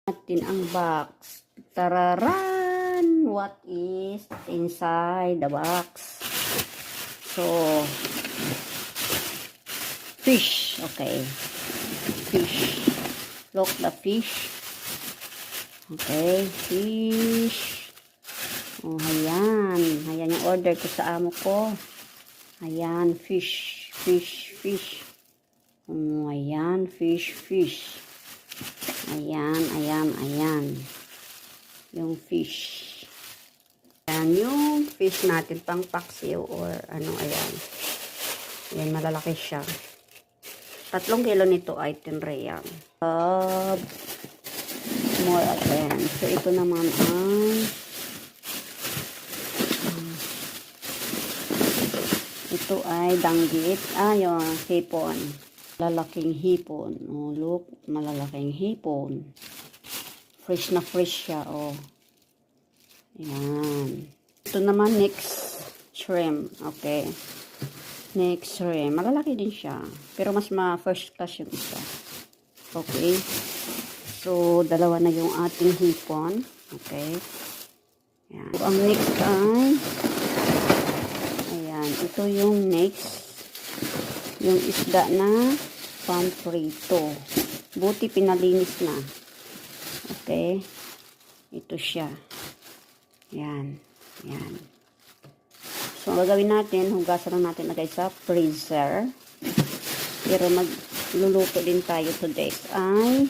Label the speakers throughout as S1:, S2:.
S1: Natin ang box. Tararan! What is inside the box? So, fish. Okay. Fish. Look, the fish. Okay. Fish. Oh, ayan. Ayan yung order ko sa amo ko. Ayan. Fish. Fish. Fish. Oh, ayan. Fish. Fish. Ayan, ayan, ayan. Yung fish. Ayan yung fish natin pang paksiw or ano, ayan. Ayan, malalaki siya. 3 kilo nito ay 10 real. More again. So, ito naman ay ito ay danggit. Yung hipon. Malalaking hipon. Oh, look. Malalaking hipon. Fresh na fresh siya. Oh. Ayan. Ito naman next shrimp. Okay. Next shrimp. Malalaki din siya. Pero mas first class yung isa. Okay. So, dalawa na yung ating hipon. Okay. Ayan. So, ang next ay ayan. Ito yung next. Yung isda na pamprito. Buti pinalinis na. Okay. Ito siya. Yan. Yan. So, ang gagawin natin, hugasan lang natin lagay sa freezer. Pero magluluto din tayo today. Ay,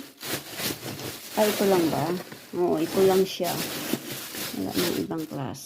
S1: ito lang ba? Oo, ito lang siya. Wala nang ibang klase.